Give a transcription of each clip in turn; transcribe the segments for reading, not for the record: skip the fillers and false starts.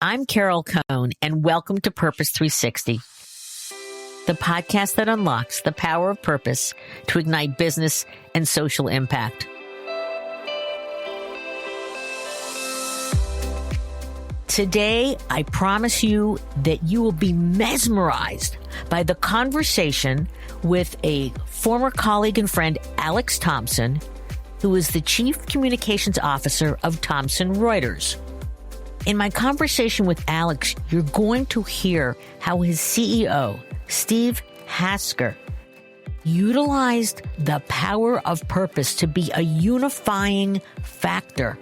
I'm Carol Cohn, and welcome to Purpose 360, the podcast that unlocks the power of purpose to ignite business and social impact. Today, I promise you that you will be mesmerized by the conversation with a former colleague and friend, Alex Thompson, who is the Chief Communications Officer of Thomson Reuters. In my conversation with Alex, you're going to hear how his CEO, Steve Hasker, utilized the power of purpose to be a unifying factor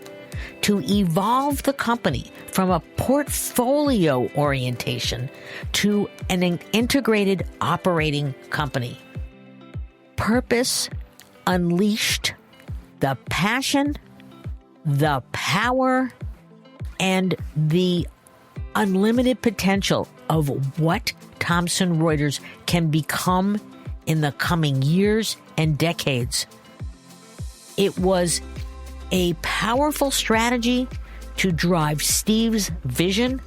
to evolve the company from a portfolio orientation to an integrated operating company. Purpose unleashed the passion, the power, and the unlimited potential of what Thomson Reuters can become in the coming years and decades. It was a powerful strategy to drive Steve's vision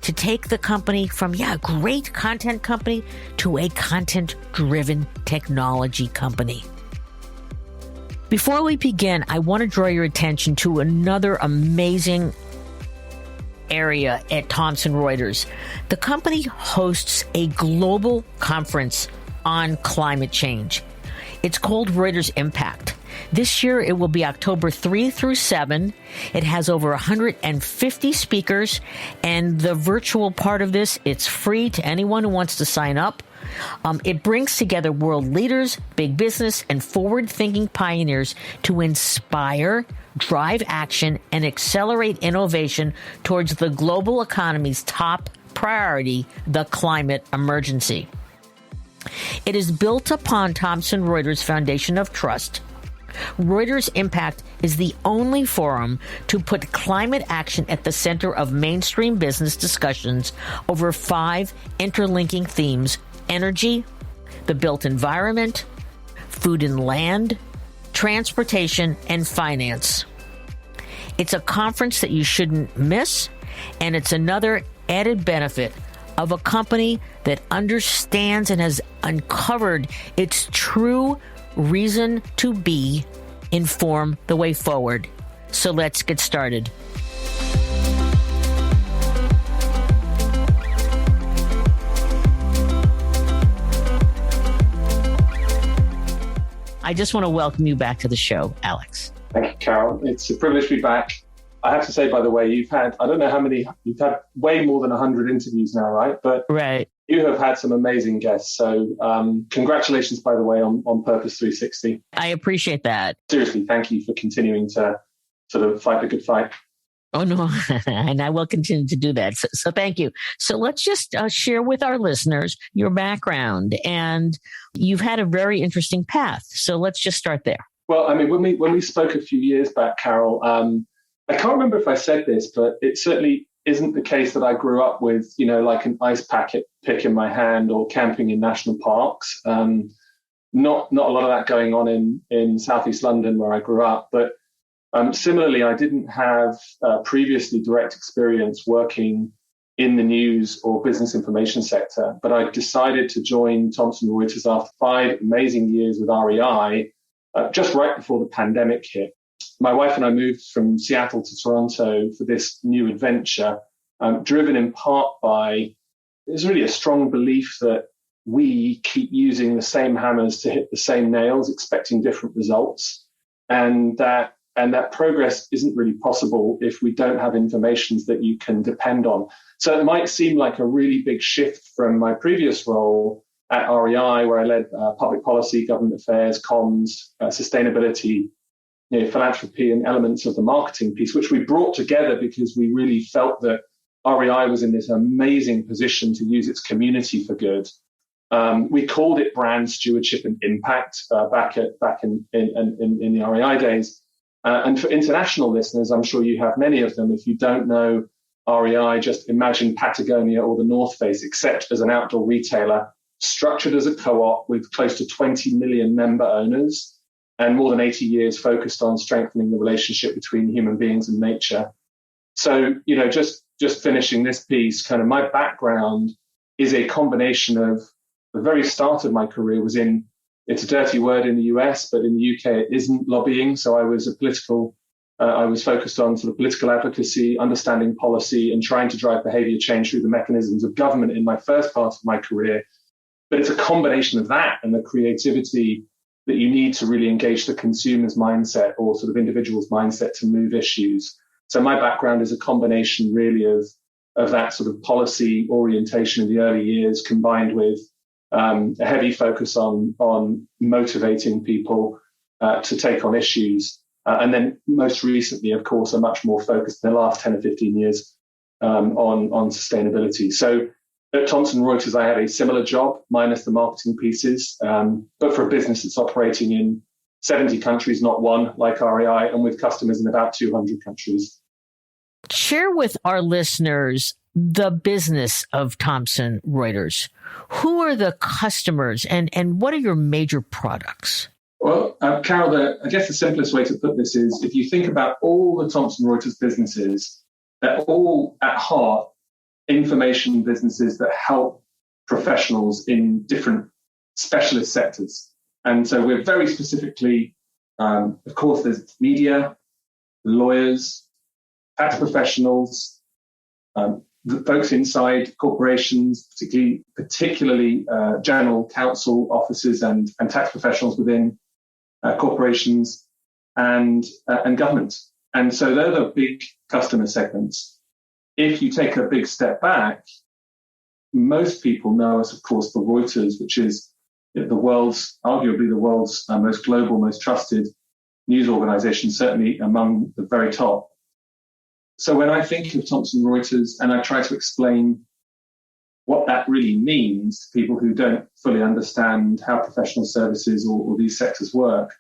to take the company from, a great content company to a content-driven technology company. Before we begin, I want to draw your attention to another amazing area at Thomson Reuters. The company hosts a global conference on climate change. It's called Reuters Impact. This year, it will be October 3 through 7. It has over 150 speakers, and the virtual part of this, it's free to anyone who wants to sign up. It brings together world leaders, big business, and forward-thinking pioneers to inspire, drive action, and accelerate innovation towards the global economy's top priority, the climate emergency. It is built upon Thomson Reuters' foundation of trust. Reuters Impact is the only forum to put climate action at the center of mainstream business discussions over 5 interlinking themes: energy, the built environment, food and land, transportation, and finance. It's a conference that you shouldn't miss, and it's another added benefit of a company that understands and has uncovered its true reason to be, inform the way forward. So let's get started. I just want to welcome you back to the show, Alex. Thank you, Carol. It's a privilege to be back. I have to say, by the way, you've had you've had way more than 100 interviews now, right? But right. You have had some amazing guests. So congratulations, by the way, on Purpose 360. I appreciate that. Seriously, thank you for continuing to sort of fight the good fight. Oh, no, and I will continue to do that. So thank you. So let's just share with our listeners your background. And you've had a very interesting path. So let's just start there. Well, I mean, when we spoke a few years back, Carol, I can't remember if I said this, but it certainly isn't the case that I grew up with, like an ice packet pick in my hand or camping in national parks. Not a lot of that going on in Southeast London where I grew up. But similarly, I didn't have previously direct experience working in the news or business information sector. But I decided to join Thomson Reuters after 5 amazing years with REI, just right before the pandemic hit. My wife and I moved from Seattle to Toronto for this new adventure, driven in part by, there's really a strong belief that we keep using the same hammers to hit the same nails, expecting different results. And that progress isn't really possible if we don't have information that you can depend on. So it might seem like a really big shift from my previous role at REI, where I led public policy, government affairs, comms, sustainability, philanthropy, and elements of the marketing piece, which we brought together because we really felt that REI was in this amazing position to use its community for good. We called it brand stewardship and impact back in the REI days. And for international listeners, I'm sure you have many of them. If you don't know REI, just imagine Patagonia or the North Face, except as an outdoor retailer, structured as a co-op with close to 20 million member owners and more than 80 years focused on strengthening the relationship between human beings and nature. So, just just finishing this piece, kind of my background is a combination of the very start of my career was in, it's a dirty word in the US, but in the UK it isn't, lobbying. So I was I was focused on sort of political advocacy, understanding policy, and trying to drive behavior change through the mechanisms of government in my first part of my career. But it's a combination of that and the creativity that you need to really engage the consumer's mindset or sort of individual's mindset to move issues. So my background is a combination really of that sort of policy orientation in the early years, combined with a heavy focus on motivating people to take on issues. And then most recently, of course, a much more focused in the last 10 or 15 years on sustainability. So at Thomson Reuters, I had a similar job, minus the marketing pieces, but for a business that's operating in 70 countries, not one, like REI, and with customers in about 200 countries. Share with our listeners the business of Thomson Reuters. Who are the customers and what are your major products? Well, Carol, I guess the simplest way to put this is if you think about all the Thomson Reuters businesses, they're all at heart information businesses that help professionals in different specialist sectors. And so we're very specifically, of course, there's media, lawyers, tax professionals, the folks inside corporations, particularly general counsel offices and tax professionals within corporations and government. And so they're the big customer segments. If you take a big step back, most people know us, of course, for Reuters, which is arguably the world's most global, most trusted news organization, certainly among the very top. So when I think of Thomson Reuters and I try to explain what that really means to people who don't fully understand how professional services or these sectors work,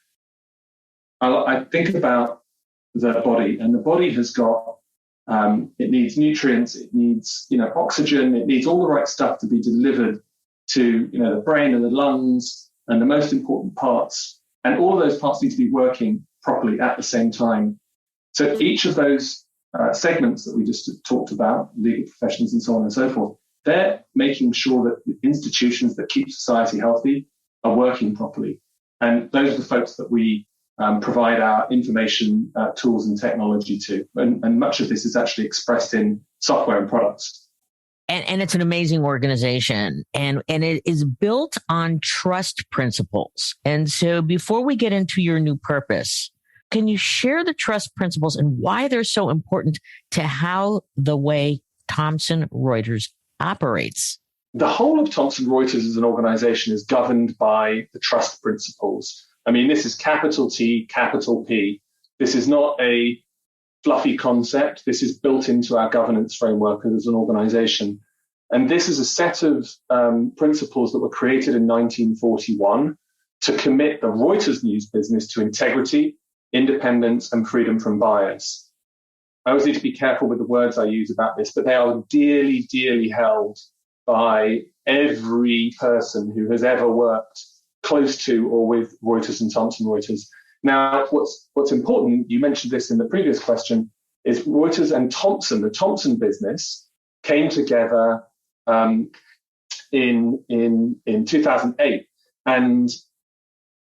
I think about the body, and the body has got, it needs nutrients, it needs, oxygen, it needs all the right stuff to be delivered to, the brain and the lungs and the most important parts. And all of those parts need to be working properly at the same time. So each of those segments that we just talked about, legal professions and so on and so forth, they're making sure that the institutions that keep society healthy are working properly. And those are the folks that we provide our information tools and technology to. And much of this is actually expressed in software and products. And it's an amazing organization, and it is built on trust principles. And so before we get into your new purpose, can you share the trust principles and why they're so important to how the way Thomson Reuters operates? The whole of Thomson Reuters as an organization is governed by the trust principles. I mean, this is capital T, capital P. This is not a fluffy concept. This is built into our governance framework as an organization. And this is a set of principles that were created in 1941 to commit the Reuters news business to integrity, independence, and freedom from bias. I always need to be careful with the words I use about this, but they are dearly, dearly held by every person who has ever worked close to or with Reuters and Thomson Reuters. Now, what's important, you mentioned this in the previous question, is Reuters and Thomson, the Thomson business, came together in 2008. And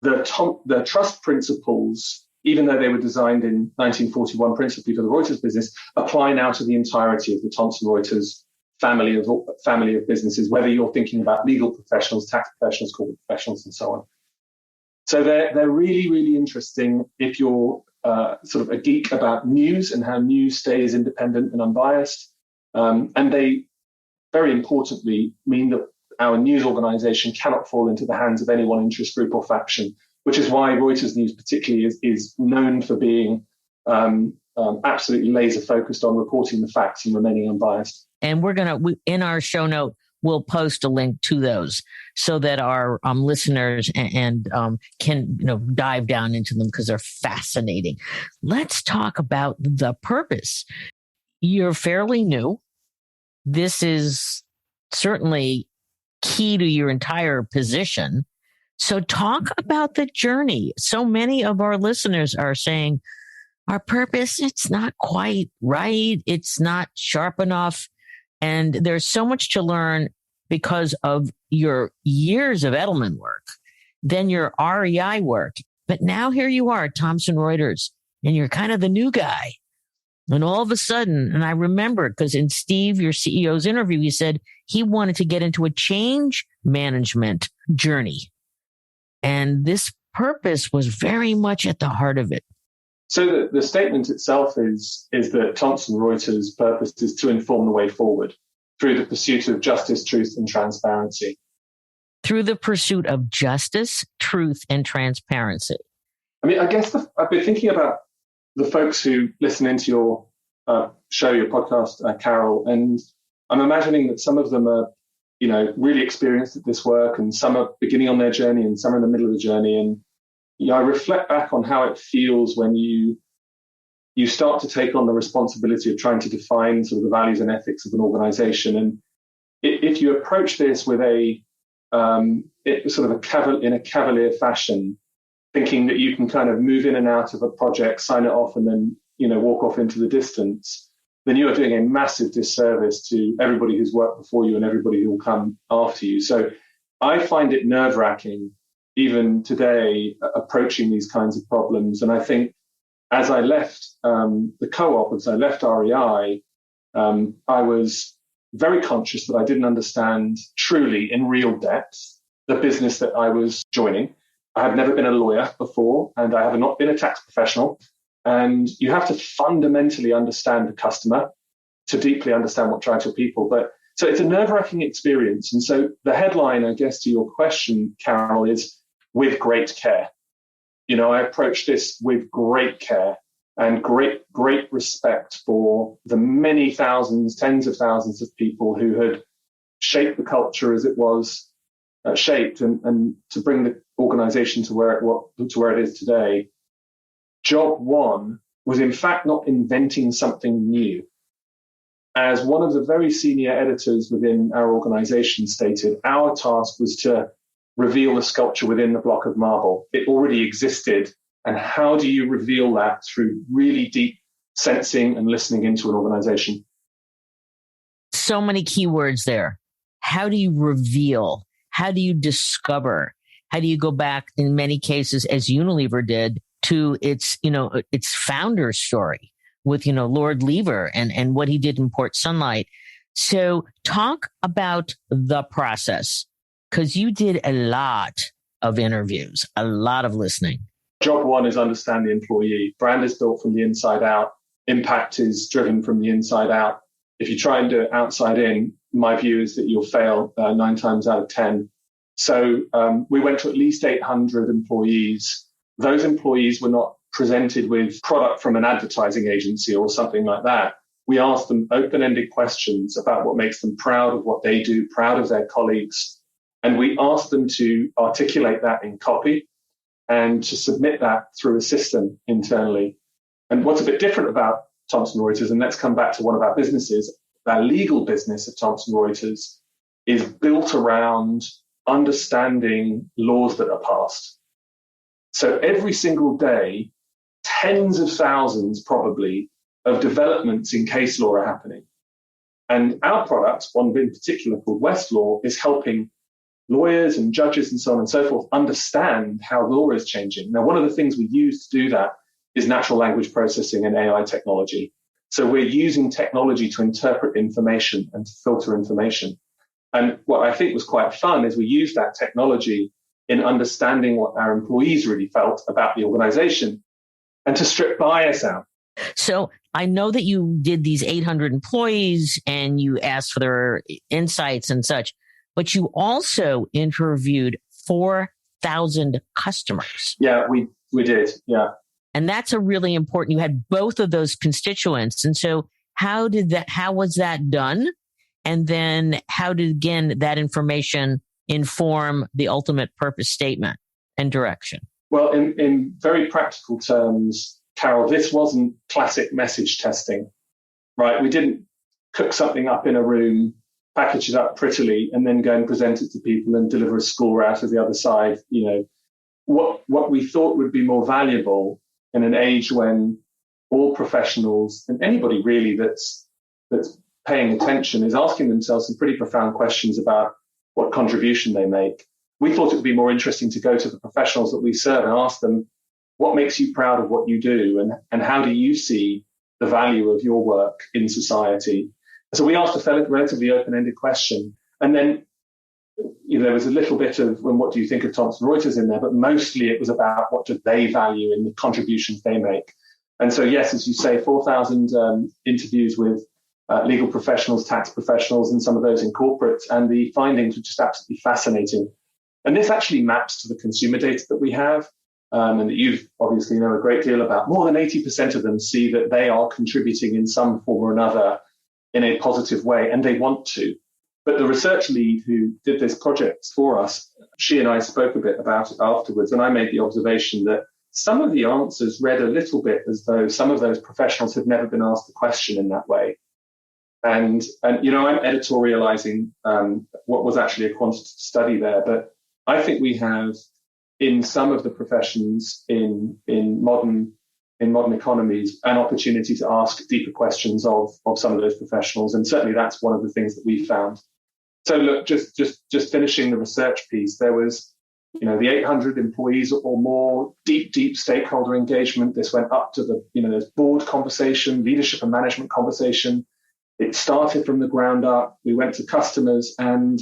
the trust principles, even though they were designed in 1941 principally for the Reuters business, apply now to the entirety of the Thomson Reuters family of businesses, whether you're thinking about legal professionals, tax professionals, corporate professionals, and so on. So they're really, really interesting if you're sort of a geek about news and how news stays independent and unbiased. And they, very importantly, mean that our news organization cannot fall into the hands of any one interest group or faction, which is why Reuters News particularly is known for being absolutely laser focused on reporting the facts and remaining unbiased. And we in our show note, we'll post a link to those so that our listeners and can dive down into them because they're fascinating. Let's talk about the purpose. You're fairly new. This is certainly key to your entire position. So talk about the journey. So many of our listeners are saying, our purpose, it's not quite right. It's not sharp enough. And there's so much to learn because of your years of Edelman work, then your REI work. But now here you are at Thomson Reuters, and you're kind of the new guy. And all of a sudden, and I remember because in Steve, your CEO's interview, he said he wanted to get into a change management journey. And this purpose was very much at the heart of it. So the statement itself is that Thomson Reuters' purpose is to inform the way forward through the pursuit of justice, truth, and transparency. Through the pursuit of justice, truth, and transparency. I mean, I guess I've been thinking about the folks who listen into your show, your podcast, Carol, and I'm imagining that some of them are, really experienced at this work, and some are beginning on their journey, and some are in the middle of the journey. And I reflect back on how it feels when you start to take on the responsibility of trying to define sort of the values and ethics of an organization. And if you approach this with in a cavalier fashion, thinking that you can kind of move in and out of a project, sign it off, and then, walk off into the distance, then you are doing a massive disservice to everybody who's worked before you and everybody who will come after you. So I find it nerve-wracking, even today, approaching these kinds of problems. And I think as I left the co-op, as I left REI, I was very conscious that I didn't understand truly in real depth the business that I was joining. I had never been a lawyer before, and I have not been a tax professional. And you have to fundamentally understand the customer to deeply understand what drives your people. So it's a nerve-wracking experience. And so the headline, I guess, to your question, Carol, is with great care. I approach this with great care and great respect for the many thousands, tens of thousands of people who had shaped the culture as it was shaped, and to bring the organization to where it is today. Job one was in fact not inventing something new. As one of the very senior editors within our organization stated, our task was to reveal the sculpture within the block of marble. It already existed. And how do you reveal that? Through really deep sensing and listening into an organization. So many keywords there. How do you reveal? How do you discover? How do you go back, in many cases, as Unilever did, to its founder story with, Lord Lever and what he did in Port Sunlight. So talk about the process, because you did a lot of interviews, a lot of listening. Job one is understand the employee. Brand is built from the inside out. Impact is driven from the inside out. If you try and do it outside in, my view is that you'll fail 9 times out of 10. So we went to at least 800 employees. Those employees were not presented with product from an advertising agency or something like that. We asked them open-ended questions about what makes them proud of what they do, proud of their colleagues. And we asked them to articulate that in copy and to submit that through a system internally. And what's a bit different about Thomson Reuters, and let's come back to one of our businesses, our legal business at Thomson Reuters is built around understanding laws that are passed. So every single day, tens of thousands probably of developments in case law are happening. And our product, one in particular called Westlaw, is helping lawyers and judges and so on and so forth understand how law is changing. Now, one of the things we use to do that is natural language processing and AI technology. So we're using technology to interpret information and to filter information. And what I think was quite fun is we used that technology in understanding what our employees really felt about the organization and to strip bias out. So I know that you did these 800 employees and you asked for their insights and such, but you also interviewed 4,000 customers. Yeah, we did. Yeah. And that's a really important, you had both of those constituents. And so how was that done? And then how did, again, that information inform the ultimate purpose statement and direction? Well, in very practical terms, Carol, this wasn't classic message testing, right? We didn't cook something up in a room, package it up prettily, and then go and present it to people and deliver a score out of the other side. What we thought would be more valuable in an age when all professionals and anybody really that's paying attention is asking themselves some pretty profound questions about what contribution they make. We thought it would be more interesting to go to the professionals that we serve and ask them, what makes you proud of what you do? And how do you see the value of your work in society? So we asked a relatively open-ended question. And then there was a little bit of, well, what do you think of Thomson Reuters in there? But mostly it was about what do they value in the contributions they make. And so, yes, as you say, 4,000 interviews with legal professionals, tax professionals, and some of those in corporate. And the findings were just absolutely fascinating. And this actually maps to the consumer data that we have, and that you obviously know a great deal about. More than 80% of them see that they are contributing in some form or another in a positive way, and they want to. But the research lead who did this project for us, she and I spoke a bit about it afterwards, and I made the observation that some of the answers read a little bit as though some of those professionals had never been asked the question in that way. And I'm editorializing what was actually a quantitative study there, but I think we have in some of the professions in modern economies an opportunity to ask deeper questions of some of those professionals, and certainly that's one of the things that we found. So look, just finishing the research piece, there was the 800 employees or more, deep stakeholder engagement. This went up to there's board conversation, leadership and management conversation. It started from the ground up. We went to customers, and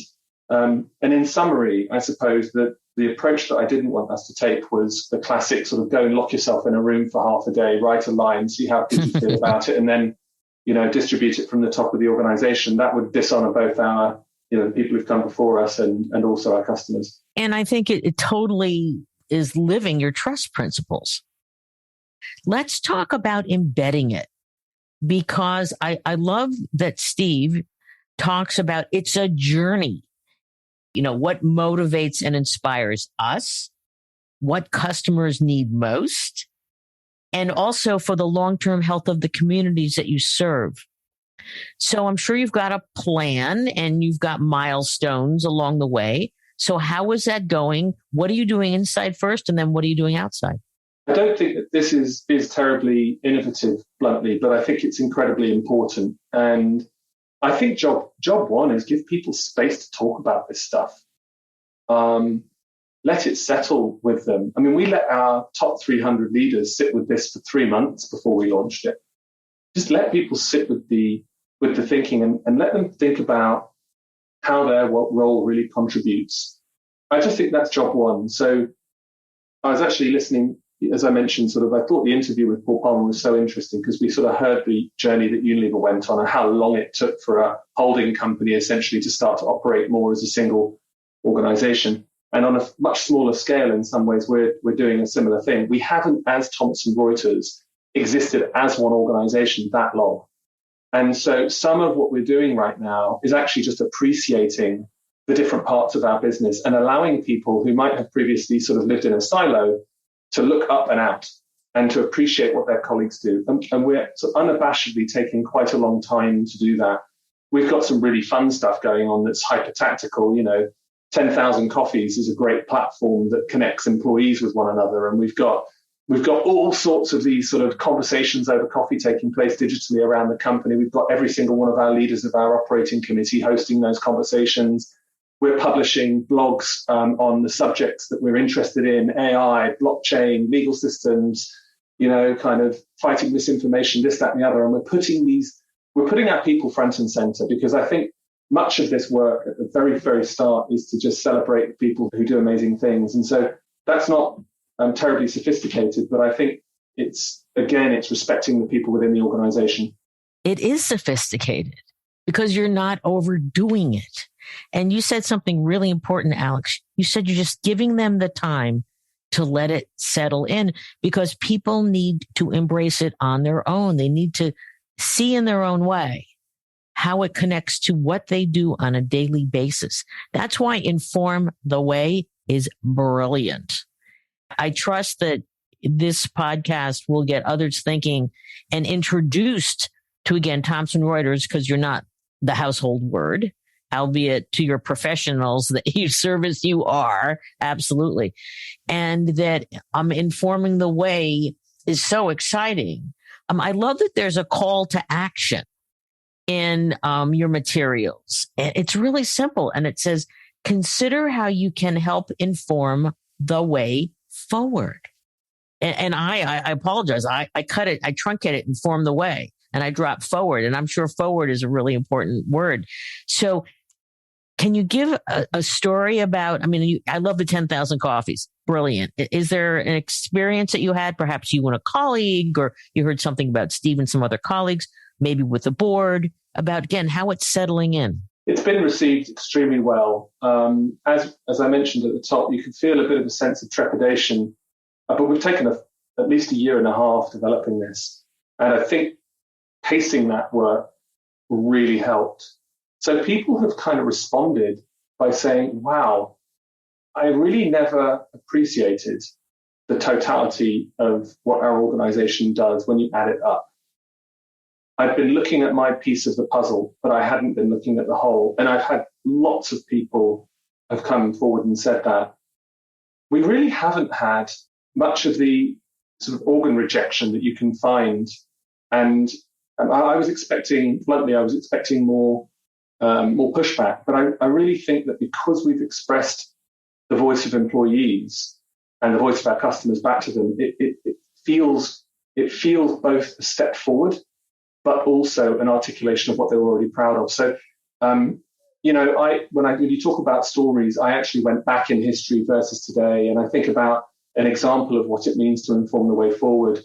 in summary, I suppose that the approach that I didn't want us to take was the classic sort of go and lock yourself in a room for half a day, write a line, see how people feel about it, and then distribute it from the top of the organization. That would dishonor both our the people who've come before us and also our customers. And I think it totally is living your trust principles. Let's talk about embedding it, because I love that Steve talks about it's a journey. What motivates and inspires us, what customers need most, and also for the long-term health of the communities that you serve. So I'm sure you've got a plan and you've got milestones along the way. So how is that going? What are you doing inside first, and then what are you doing outside? I don't think that this is terribly innovative, bluntly, but I think it's incredibly important. And I think job one is give people space to talk about this stuff. Let it settle with them. I mean, we let our top 300 leaders sit with this for 3 months before we launched it. Just let people sit with the thinking and let them think about how their role really contributes. I just think that's job one. So I was actually listening, as I mentioned, I thought the interview with Paul Palmer was so interesting because we sort of heard the journey that Unilever went on and how long it took for a holding company essentially to start to operate more as a single organization. And on a much smaller scale, in some ways, we're doing a similar thing. We haven't, as Thomson Reuters, existed as one organization that long. And so some of what we're doing right now is actually just appreciating the different parts of our business and allowing people who might have previously sort of lived in a silo to look up and out and to appreciate what their colleagues do. And we're sort of unabashedly taking quite a long time to do that. We've got some really fun stuff going on that's hyper-tactical. 10,000 Coffees is a great platform that connects employees with one another. And we've got all sorts of these sort of conversations over coffee taking place digitally around the company. We've got every single one of our leaders of our operating committee hosting those conversations. We're publishing blogs on the subjects that we're interested in: AI, blockchain, legal systems, kind of fighting misinformation, this, that, and the other. And we're putting our people front and center, because I think much of this work at the very, very start is to just celebrate the people who do amazing things. And so that's not terribly sophisticated, but I think it's respecting the people within the organization. It is sophisticated because you're not overdoing it. And you said something really important, Alex. You said you're just giving them the time to let it settle in, because people need to embrace it on their own. They need to see in their own way how it connects to what they do on a daily basis. That's why Inform the Way is brilliant. I trust that this podcast will get others thinking and introduced to, again, Thomson Reuters, because you're not the household word, albeit to your professionals that you service, you are, absolutely. And that Informing the Way is so exciting I love that there's a call to action in your materials. It's really simple. And it says, consider how you can help inform the way forward. And I apologize. I cut it, I truncate it, inform the way, and I drop forward. And I'm sure forward is a really important word. So can you give a story about, I love the 10,000 coffees. Brilliant. Is there an experience that you had? Perhaps you and a colleague, or you heard something about Steve and some other colleagues, maybe with the board, about, again, how it's settling in? It's been received extremely well. As I mentioned at the top, you can feel a bit of a sense of trepidation, but we've taken at least a year and a half developing this. And I think pacing that work really helped. So people have kind of responded by saying, wow, I really never appreciated the totality of what our organization does when you add it up. I've been looking at my piece of the puzzle, but I hadn't been looking at the whole. And I've had lots of people have come forward and said that. We really haven't had much of the sort of organ rejection that you can find. And I was expecting more pushback. But I really think that because we've expressed the voice of employees and the voice of our customers back to them, it feels both a step forward, but also an articulation of what they were already proud of. So, when you talk about stories, I actually went back in history versus today, and I think about an example of what it means to inform the way forward.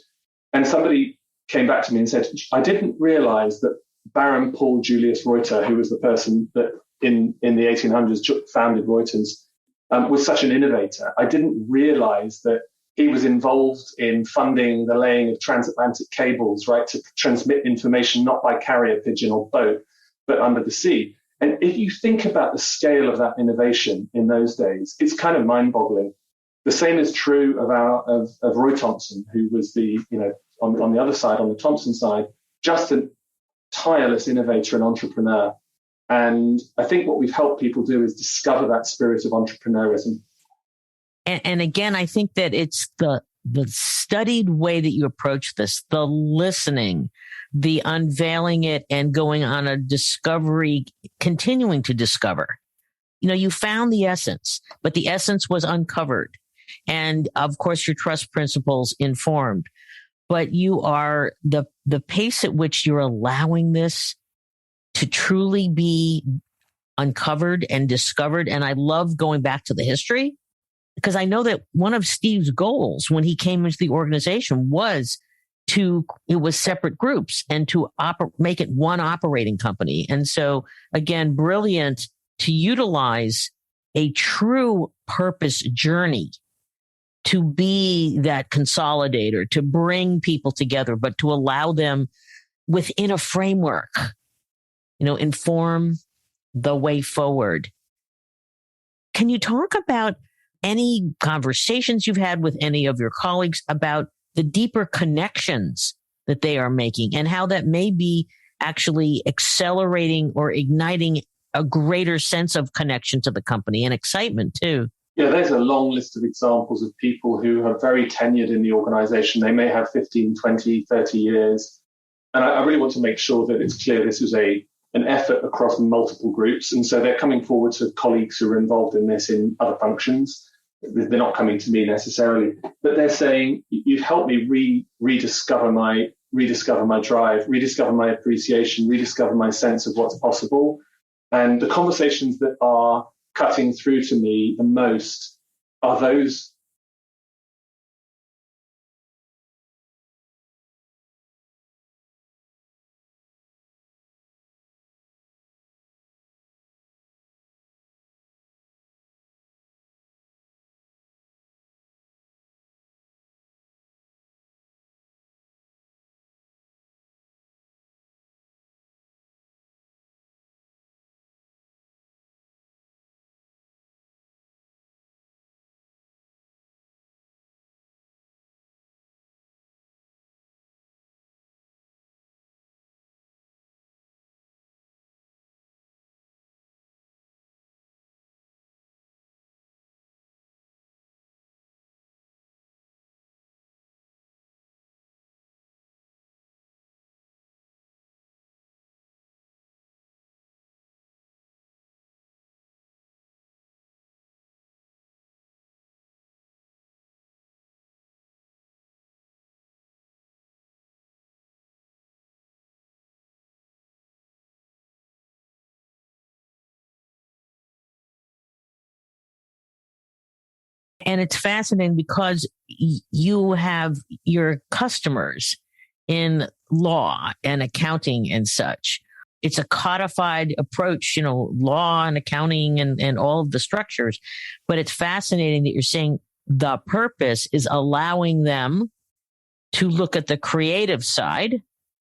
And somebody came back to me and said, I didn't realize that Baron Paul Julius Reuter, who was the person that in the 1800s founded Reuters, was such an innovator. I didn't realize that he was involved in funding the laying of transatlantic cables, right, to transmit information not by carrier pigeon or boat, but under the sea. And if you think about the scale of that innovation in those days, it's kind of mind-boggling. The same is true of Roy Thompson, who was on the other side, on the Thompson side, just a tireless innovator and entrepreneur. And I think what we've helped people do is discover that spirit of entrepreneurism. And again, I think that it's the studied way that you approach this, the listening, the unveiling it and going on a discovery, continuing to discover. You found the essence, but the essence was uncovered. And of course, your trust principles informed. But you are the pace at which you're allowing this to truly be uncovered and discovered. And I love going back to the history, because I know that one of Steve's goals when he came into the organization was separate groups and to make it one operating company. And so again, brilliant to utilize a true purpose journey to be that consolidator, to bring people together, but to allow them within a framework, inform the way forward. Can you talk about any conversations you've had with any of your colleagues about the deeper connections that they are making and how that may be actually accelerating or igniting a greater sense of connection to the company and excitement too? Yeah, there's a long list of examples of people who are very tenured in the organization. They may have 15, 20, 30 years. And I really want to make sure that it's clear this is an effort across multiple groups. And so they're coming forward to colleagues who are involved in this in other functions. They're not coming to me necessarily, but they're saying, you've helped me rediscover my drive, rediscover my appreciation, rediscover my sense of what's possible. And the conversations that are cutting through to me the most are those And it's fascinating because you have your customers in law and accounting and such. It's a codified approach, law and accounting and all of the structures. But it's fascinating that you're saying the purpose is allowing them to look at the creative side,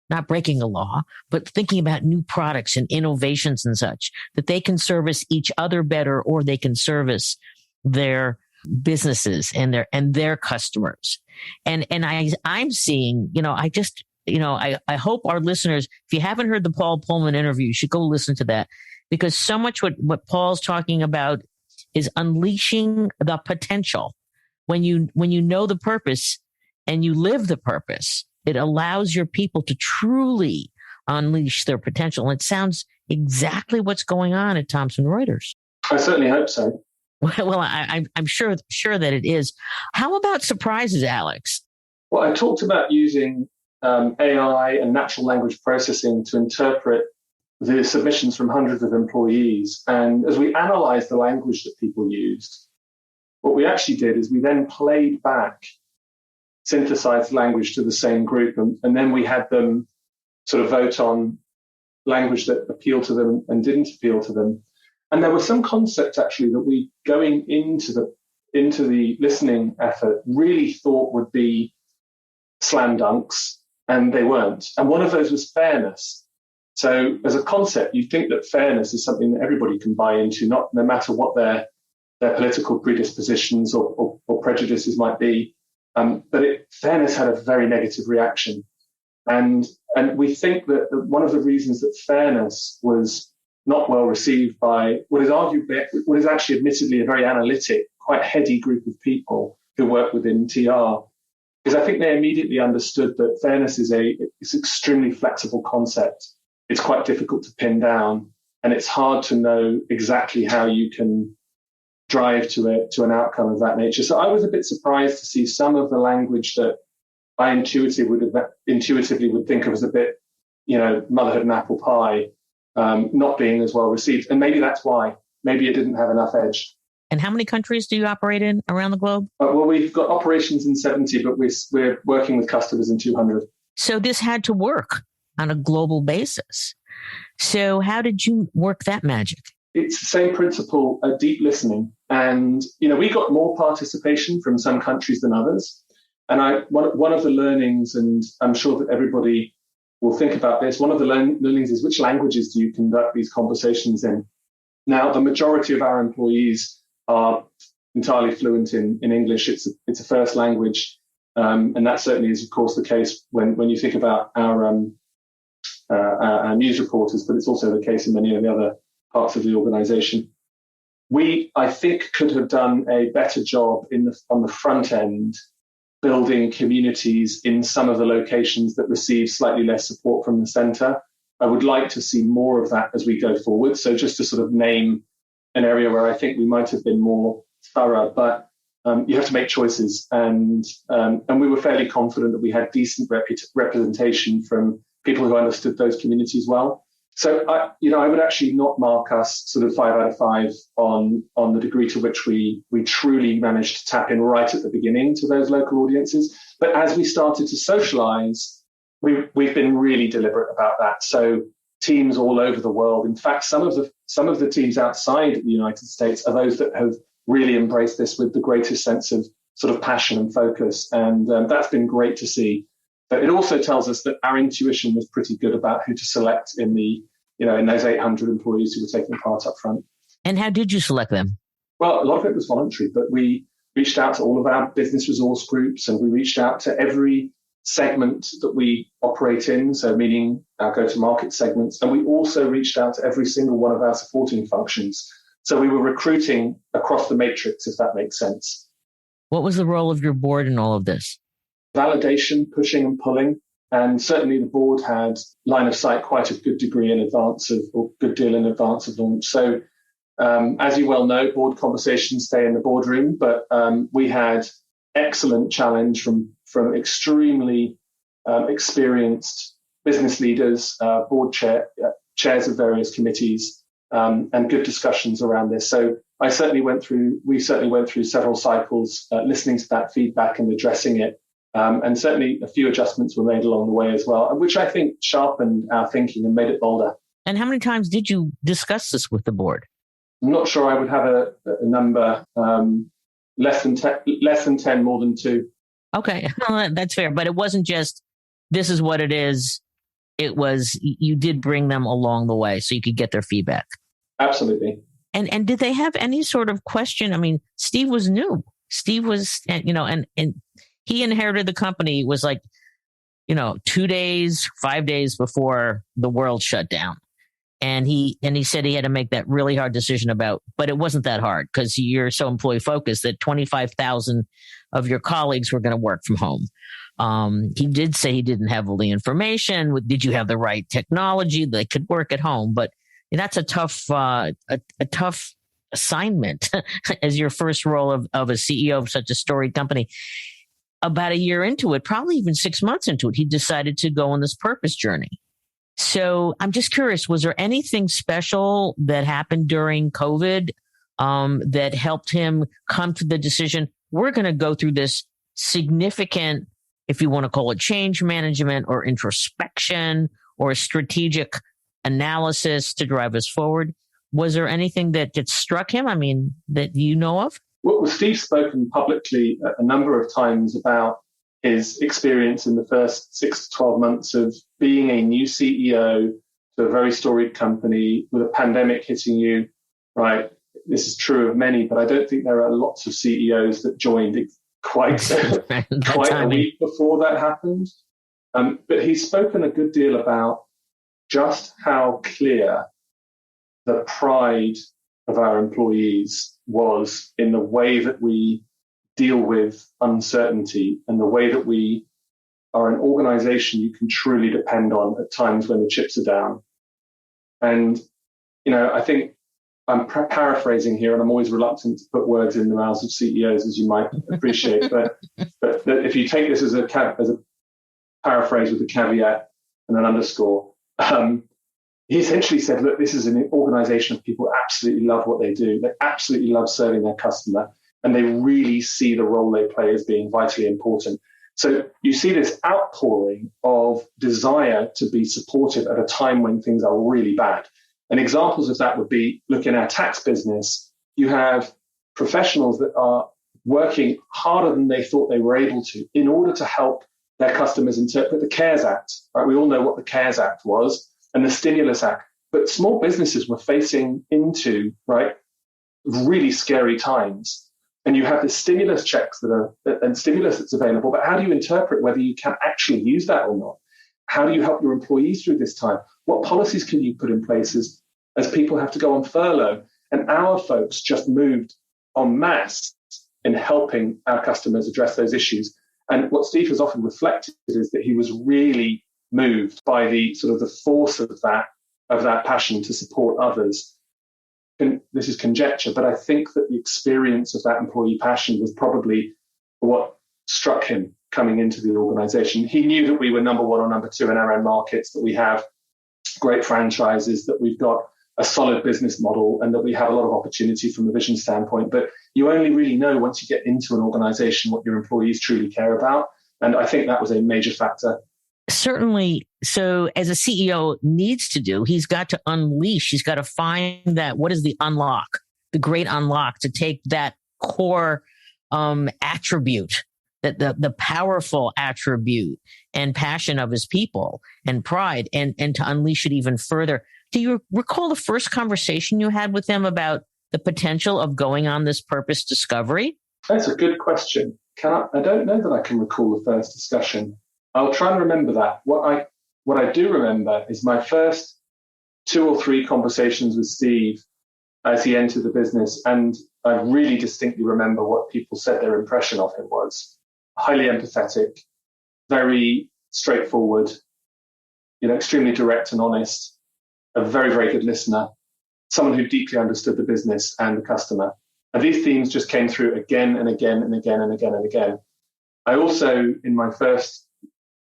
not breaking a law, but thinking about new products and innovations and such, that they can service each other better, or they can service their businesses and their customers. And I'm seeing, I hope our listeners, if you haven't heard the Paul Pullman interview, you should go listen to that, because so much what Paul's talking about is unleashing the potential. When you know the purpose and you live the purpose, it allows your people to truly unleash their potential. And it sounds exactly what's going on at Thomson Reuters. I certainly hope so. Well, I'm sure that it is. How about surprises, Alex? Well, I talked about using AI and natural language processing to interpret the submissions from hundreds of employees. And as we analyzed the language that people used, what we actually did is we then played back synthesized language to the same group, and then we had them sort of vote on language that appealed to them and didn't appeal to them. And there were some concepts actually that we, going into the listening effort, really thought would be slam dunks, and they weren't. And one of those was fairness. So as a concept, you think that fairness is something that everybody can buy into, no matter what their political predispositions or prejudices might be. But fairness had a very negative reaction. And we think that one of the reasons that fairness was not well received by what is actually admittedly a very analytic, quite heady group of people who work within TR, is I think they immediately understood that fairness is an extremely flexible concept. It's quite difficult to pin down, and it's hard to know exactly how you can drive to an outcome of that nature. So I was a bit surprised to see some of the language that I intuitively would think of as a bit, motherhood and apple pie, not being as well received. And maybe that's why. Maybe it didn't have enough edge. And how many countries do you operate in around the globe? Well, we've got operations in 70, but we're working with customers in 200. So this had to work on a global basis. So how did you work that magic? It's the same principle, deep listening. And, we got more participation from some countries than others. And one of the learnings, and I'm sure that everybody will think about this, one of the learnings is which languages do you conduct these conversations in? Now, the majority of our employees are entirely fluent in English. It's a first language. And that certainly is, of course, the case when you think about our news reporters, but it's also the case in many of the other parts of the organization. We, I think, could have done a better job on the front end, building communities in some of the locations that receive slightly less support from the center. I would like to see more of that as we go forward. So just to sort of name an area where I think we might have been more thorough, but you have to make choices. And we were fairly confident that we had decent representation from people who understood those communities well. So I would actually not mark us sort of 5 out of 5 on the degree to which we truly managed to tap in right at the beginning to those local audiences. But as we started to socialize, we've been really deliberate about that. So teams all over the world, in fact, some of the teams outside the United States are those that have really embraced this with the greatest sense of sort of passion and focus. And that's been great to see. But it also tells us that our intuition was pretty good about who to select in those 800 employees who were taking part up front. And how did you select them? Well, a lot of it was voluntary, but we reached out to all of our business resource groups, and we reached out to every segment that we operate in, so meaning our go-to-market segments. And we also reached out to every single one of our supporting functions. So we were recruiting across the matrix, if that makes sense. What was the role of your board in all of this? Validation, pushing and pulling. And certainly the board had line of sight quite a good deal in advance of launch. So as you well know, board conversations stay in the boardroom, but we had excellent challenge from extremely experienced business leaders, board chairs of various committees, and good discussions around this. So we certainly went through several cycles listening to that feedback and addressing it. And certainly a few adjustments were made along the way as well, which I think sharpened our thinking and made it bolder. And how many times did you discuss this with the board? I'm not sure I would have a number, less than 10, more than 2. Okay, that's fair. But it wasn't just, this is what it is. It was, you did bring them along the way so you could get their feedback. Absolutely. And did they have any sort of question? I mean, Steve was new. Steve was, and he inherited the company, was like, 2 days, 5 days before the world shut down. And he said he had to make that really hard decision but it wasn't that hard because you're so employee focused that 25,000 of your colleagues were going to work from home. He did say he didn't have all the information. Did you have the right technology? They could work at home, but that's a tough assignment as your first role of a CEO of such a storied company. About a year into it, probably even 6 months into it, he decided to go on this purpose journey. So I'm just curious, was there anything special that happened during COVID that helped him come to the decision, we're going to go through this significant, if you want to call it change management or introspection or strategic analysis to drive us forward? Was there anything that struck him, that you know of? Well, Steve's spoken publicly a number of times about his experience in the first 6 to 12 months of being a new CEO to a very storied company with a pandemic hitting you, right? This is true of many, but I don't think there are lots of CEOs that joined quite a week before that happened. But he's spoken a good deal about just how clear the pride of our employees was in the way that we deal with uncertainty and the way that we are an organization you can truly depend on at times when the chips are down. And, I think I'm paraphrasing here, and I'm always reluctant to put words in the mouths of CEOs, as you might appreciate. but if you take this as a paraphrase with a caveat and an underscore, he essentially said, look, this is an organization of people who absolutely love what they do. They absolutely love serving their customer, and they really see the role they play as being vitally important. So you see this outpouring of desire to be supportive at a time when things are really bad. And examples of that would be, look, in our tax business, you have professionals that are working harder than they thought they were able to in order to help their customers interpret the CARES Act. Right? We all know what the CARES Act was and the Stimulus Act. But small businesses were facing into, right, really scary times. And you have the stimulus checks and stimulus that's available. But how do you interpret whether you can actually use that or not? How do you help your employees through this time? What policies can you put in place as people have to go on furlough? And our folks just moved en masse in helping our customers address those issues. And what Steve has often reflected is that he was really moved by the sort of the force of that passion to support others. And this is conjecture, but I think that the experience of that employee passion was probably what struck him coming into the organization. He knew that we were number 1 or number 2 in our own markets, that we have great franchises, that we've got a solid business model, and that we have a lot of opportunity from a vision standpoint. But you only really know once you get into an organization what your employees truly care about. And I think that was a major factor. Certainly. So as a CEO needs to do, he's got to unleash, he's got to find that, what is the unlock, the great unlock to take that core attribute, that the powerful attribute and passion of his people and pride and to unleash it even further. Do you recall the first conversation you had with him about the potential of going on this purpose discovery? That's a good question. I don't know that I can recall the first discussion. I'll try and remember that. What I do remember is my first 2 or 3 conversations with Steve as he entered the business. And I really distinctly remember what people said their impression of him was. Highly empathetic, very straightforward, extremely direct and honest, a very, very good listener, someone who deeply understood the business and the customer. And these themes just came through again and again and again and again and again. I also, in my first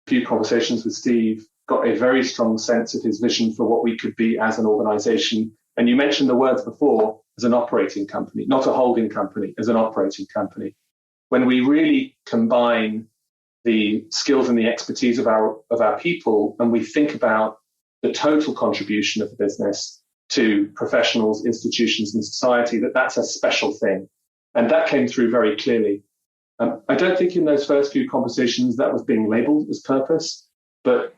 few conversations with Steve, got a very strong sense of his vision for what we could be as an organization And you mentioned the words before, as an operating company, not a holding company, as an operating company. When we really combine the skills and the expertise of our people, and we think about the total contribution of the business to professionals, institutions, and society, that's a special thing. And that came through very clearly. I don't think in those first few conversations that was being labeled as purpose, but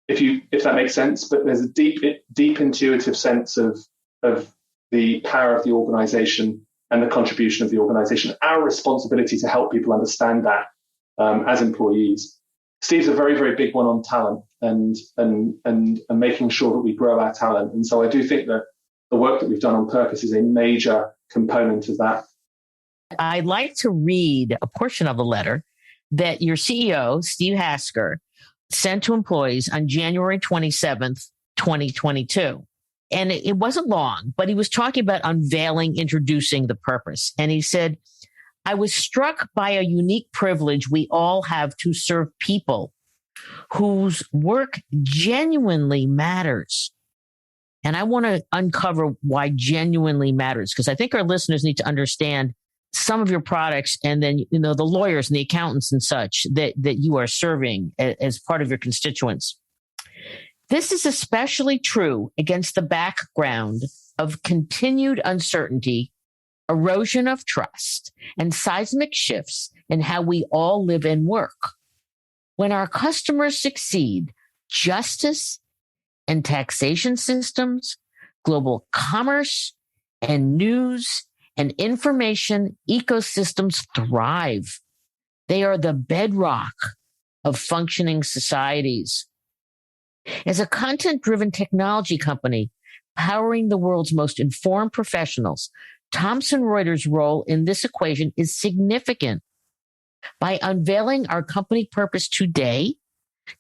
if that makes sense, but there's a deep intuitive sense of the power of the organization and the contribution of the organization, our responsibility to help people understand that as employees. Steve's a very, very big one on talent and making sure that we grow our talent. And so I do think that the work that we've done on purpose is a major component of that. I'd like to read a portion of the letter that your CEO, Steve Hasker, sent to employees on January 27th, 2022. And it wasn't long, but he was talking about introducing the purpose. And he said, I was struck by a unique privilege we all have to serve people whose work genuinely matters. And I want to uncover why genuinely matters, because I think our listeners need to understand some of your products and then, the lawyers and the accountants and such that you are serving as part of your constituents. This is especially true against the background of continued uncertainty, erosion of trust, and seismic shifts in how we all live and work. When our customers succeed, justice and taxation systems, global commerce and news and information ecosystems thrive. They are the bedrock of functioning societies. As a content-driven technology company powering the world's most informed professionals, Thomson Reuters' role in this equation is significant. By unveiling our company purpose today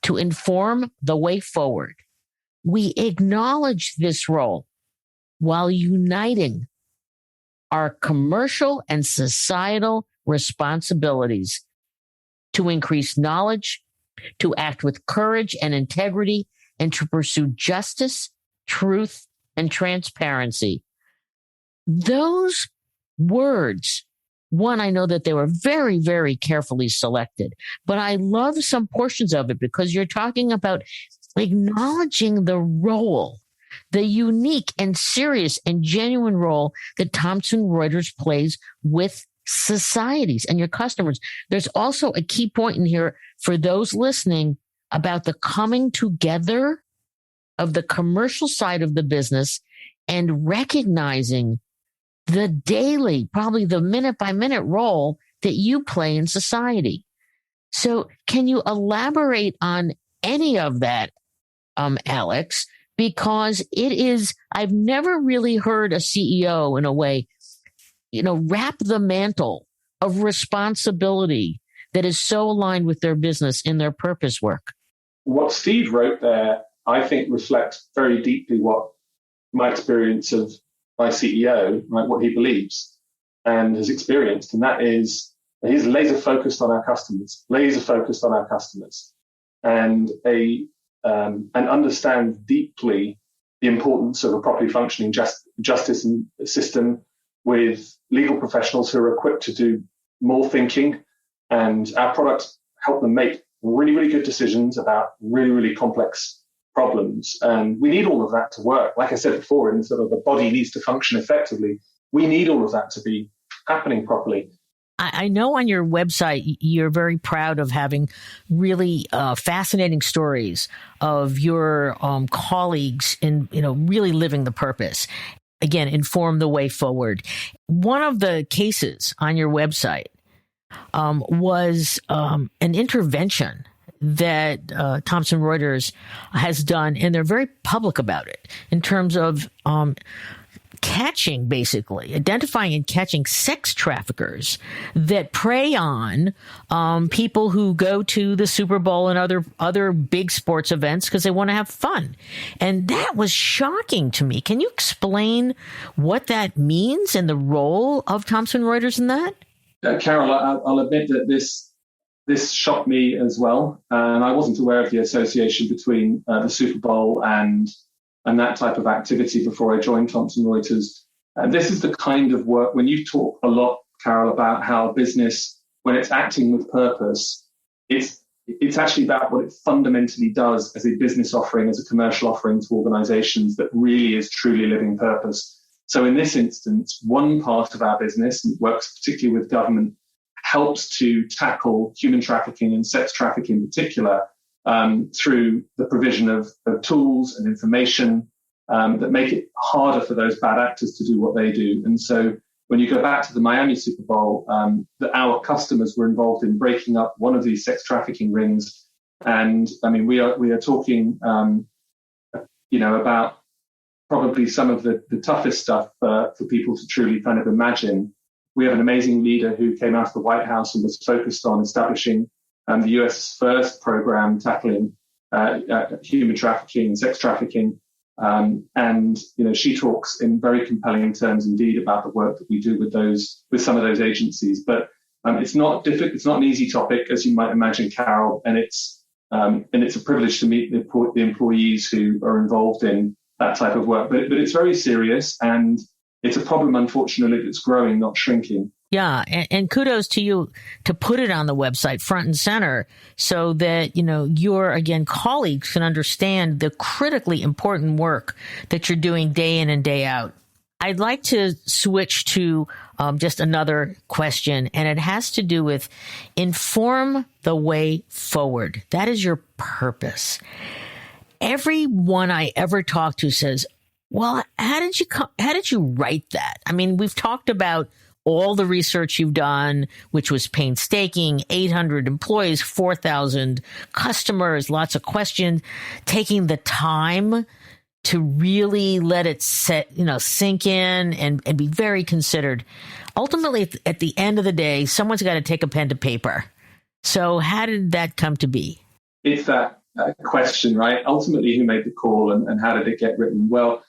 to inform the way forward, we acknowledge this role while uniting our commercial and societal responsibilities to increase knowledge, to act with courage and integrity, and to pursue justice, truth, and transparency. Those words, one, I know that they were very, very carefully selected, but I love some portions of it because you're talking about acknowledging the role, the unique and serious and genuine role that Thomson Reuters plays with societies and your customers. There's also a key point in here for those listening about the coming together of the commercial side of the business and recognizing the daily, probably the minute by minute role that you play in society. So can you elaborate on any of that, Alex? Because I've never really heard a CEO in a way, wrap the mantle of responsibility that is so aligned with their business in their purpose work. What Steve wrote there, I think, reflects very deeply what my experience of my CEO, like what he believes and has experienced. And that is, he's laser focused on our customers, and understands deeply the importance of a properly functioning justice system with legal professionals who are equipped to do more thinking. And our products help them make really, really good decisions about really, really complex problems. And we need all of that to work. Like I said before, in sort of the body needs to function effectively. We need all of that to be happening properly. I know on your website, you're very proud of having really fascinating stories of your colleagues in, really living the purpose. Again, inform the way forward. One of the cases on your website was an intervention that Thomson Reuters has done, and they're very public about it in terms of identifying and catching sex traffickers that prey on people who go to the Super Bowl and other big sports events because they want to have fun. And that was shocking to me. Can you explain what that means and the role of Thomson Reuters in that? Carol, I'll admit that this shocked me as well. And I wasn't aware of the association between the Super Bowl and and that type of activity before I joined Thomson Reuters. And this is the kind of work, when you talk a lot, Carol, about how business, when it's acting with purpose, it's actually about what it fundamentally does as a business offering, as a commercial offering to organizations that really is truly living purpose. So in this instance, one part of our business, and works particularly with government, helps to tackle human trafficking and sex trafficking in particular through the provision of tools and information that make it harder for those bad actors to do what they do. And so when you go back to the Miami Super Bowl, our customers were involved in breaking up one of these sex trafficking rings. And I mean, we are talking, about probably some of the toughest stuff for people to truly kind of imagine. We have an amazing leader who came out of the White House and was focused on establishing the US first program tackling human trafficking and sex trafficking. And she talks in very compelling terms indeed about the work that we do with some of those agencies. But it's not difficult. It's not an easy topic, as you might imagine, Carol. And it's a privilege to meet the employees who are involved in that type of work. But it's very serious, and it's a problem, unfortunately, that's growing, not shrinking. Yeah, and kudos to you to put it on the website front and center so that, your, again, colleagues can understand the critically important work that you're doing day in and day out. I'd like to switch to just another question, and it has to do with inform the way forward. That is your purpose. Everyone I ever talk to says, well, how did you write that? I mean, we've talked about all the research you've done, which was painstaking, 800 employees, 4,000 customers, lots of questions, taking the time to really let it sink in and be very considered. Ultimately, at the end of the day, someone's got to take a pen to paper. So how did that come to be? It's that question, right? Ultimately, who made the call and how did it get written? Well,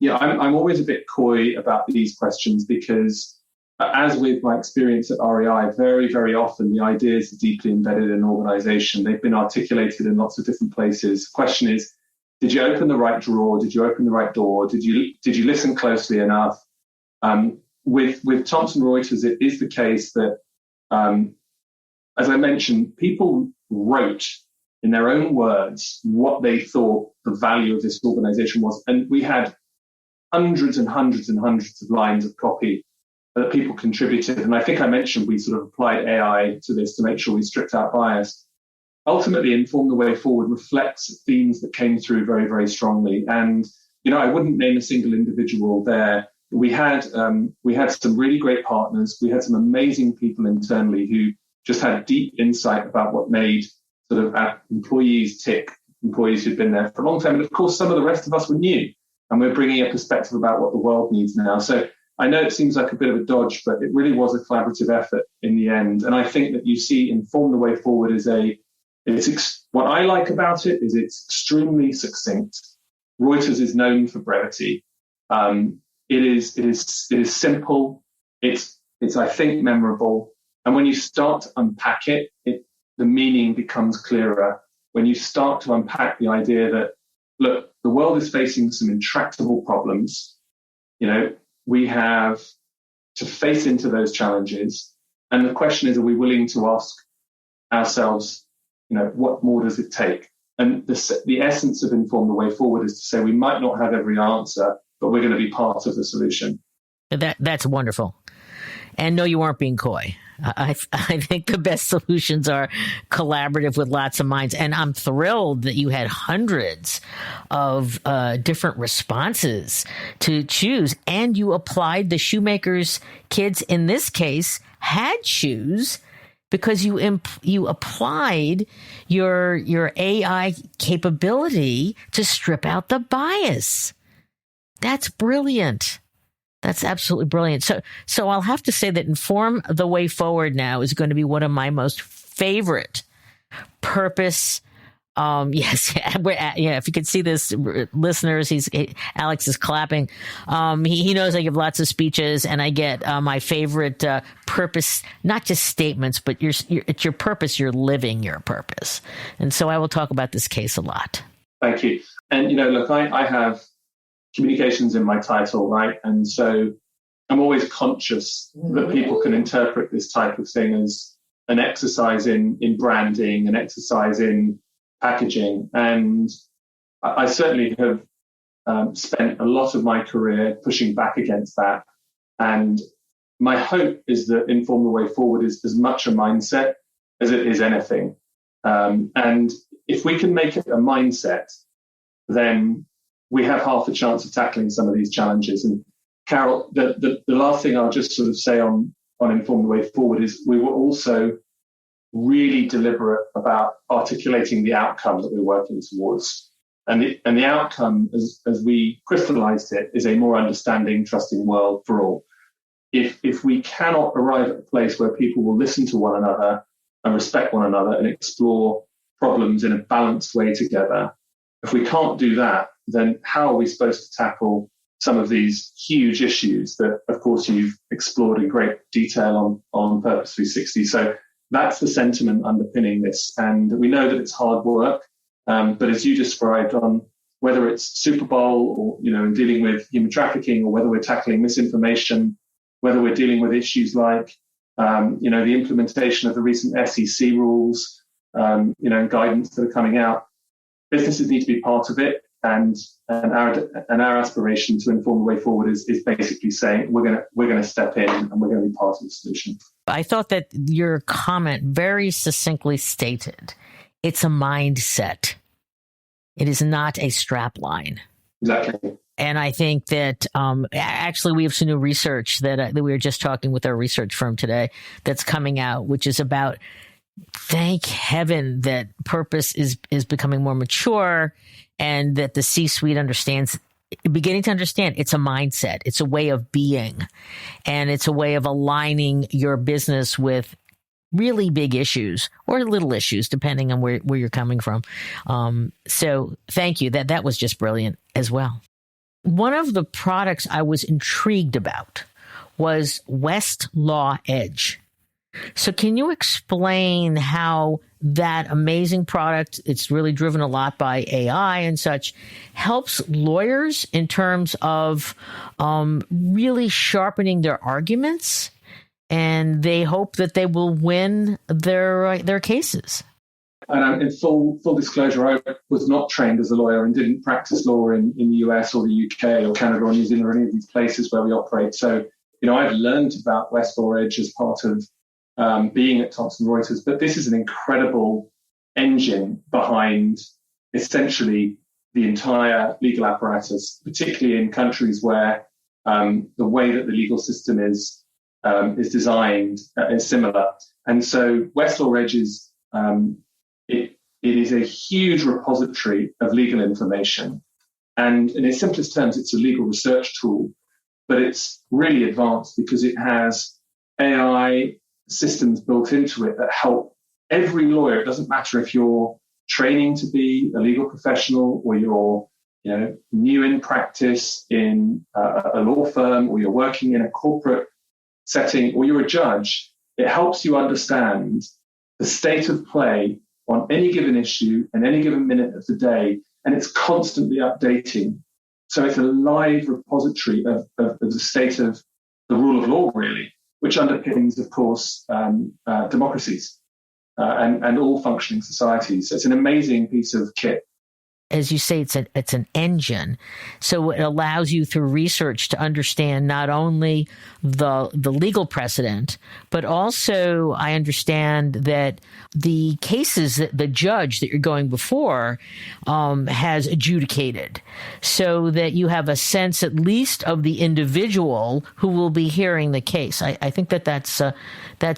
I'm always a bit coy about these questions because, as with my experience at REI, very, very often the ideas are deeply embedded in an organization. They've been articulated in lots of different places. The question is, did you open the right drawer? Did you open the right door? Did you listen closely enough? With Thomson Reuters, it is the case that, as I mentioned, people wrote in their own words what they thought the value of this organization was. And we had hundreds and hundreds and hundreds of lines of copy that people contributed. And I think I mentioned we sort of applied AI to this to make sure we stripped out bias. Ultimately, Inform the Way Forward reflects themes that came through very, very strongly. And, I wouldn't name a single individual there. We had some really great partners. We had some amazing people internally who just had deep insight about what made sort of our employees tick, employees who'd been there for a long time. And of course, some of the rest of us were new, and we're bringing a perspective about what the world needs now. So I know it seems like a bit of a dodge, but it really was a collaborative effort in the end. And I think that you see Inform the Way Forward what I like about it is it's extremely succinct. Reuters is known for brevity. It is simple. It's I think memorable. And when you start to unpack it, the meaning becomes clearer. When you start to unpack the idea that, look, the world is facing some intractable problems. We have to face into those challenges. And the question is, are we willing to ask ourselves, what more does it take? And the essence of Inform the Way Forward is to say we might not have every answer, but we're going to be part of the solution. That's wonderful. And no, you weren't being coy. I think the best solutions are collaborative with lots of minds. And I'm thrilled that you had hundreds of different responses to choose. And you applied the shoemaker's kids, in this case, had shoes because you applied your AI capability to strip out the bias. That's brilliant. That's absolutely brilliant. So I'll have to say that Inform the Way Forward now is going to be one of my most favorite purpose. Yes, if you could see this, listeners, Alex is clapping. He knows I give lots of speeches, and I get my favorite purpose, not just statements, but it's your purpose. You're living your purpose. And so I will talk about this case a lot. Thank you. And, look, I have communications in my title, right? And so I'm always conscious that people can interpret this type of thing as an exercise in branding, an exercise in packaging. And I certainly have spent a lot of my career pushing back against that. And my hope is that Inform the Way Forward is as much a mindset as it is anything. And if we can make it a mindset, then we have half a chance of tackling some of these challenges. And Carol, the last thing I'll just sort of say on Inform the Way Forward is we were also really deliberate about articulating the outcome that we're working towards. And the outcome, as we crystallized it, is a more understanding, trusting world for all. If we cannot arrive at a place where people will listen to one another and respect one another and explore problems in a balanced way together, if we can't do that, then how are we supposed to tackle some of these huge issues that, of course, you've explored in great detail on Purpose 360? So that's the sentiment underpinning this. And we know that it's hard work, but as you described, on whether it's Superbowl or, in dealing with human trafficking, or whether we're tackling misinformation, whether we're dealing with issues like, the implementation of the recent SEC rules, guidance that are coming out, businesses need to be part of it. And our aspiration to Inform the Way Forward is basically saying we're going to step in and we're going to be part of the solution. I thought that your comment very succinctly stated, it's a mindset. It is not a strap line. Exactly. And I think that actually we have some new research that we were just talking with our research firm today that's coming out, which is about, thank heaven that purpose is becoming more mature, and that the C-suite beginning to understand it's a mindset. It's a way of being, and it's a way of aligning your business with really big issues or little issues, depending on where you're coming from. So thank you. That was just brilliant as well. One of the products I was intrigued about was Westlaw Edge. So can you explain how that amazing product, it's really driven a lot by AI and such, helps lawyers in terms of really sharpening their arguments, and they hope that they will win their cases? And in full disclosure, I was not trained as a lawyer and didn't practice law in the US or the UK or Canada or New Zealand or any of these places where we operate. So, I've learned about Westlaw Edge as part of being at Thomson Reuters, but this is an incredible engine behind essentially the entire legal apparatus, particularly in countries where the way that the legal system is designed is similar. And so Westlaw Edge is it is a huge repository of legal information, and in its simplest terms, it's a legal research tool, but it's really advanced because it has AI systems built into it that help every lawyer. It doesn't matter if you're training to be a legal professional, or you're new in practice in a law firm, or you're working in a corporate setting, or you're a judge. It helps you understand the state of play on any given issue and any given minute of the day, and it's constantly updating. So it's a live repository of the state of the rule of law, really, which underpins, of course, democracies and all functioning societies. So it's an amazing piece of kit. As you say, it's an engine. So it allows you through research to understand not only the legal precedent, but also I understand that the cases that the judge that you're going before has adjudicated, so that you have a sense at least of the individual who will be hearing the case. I think that's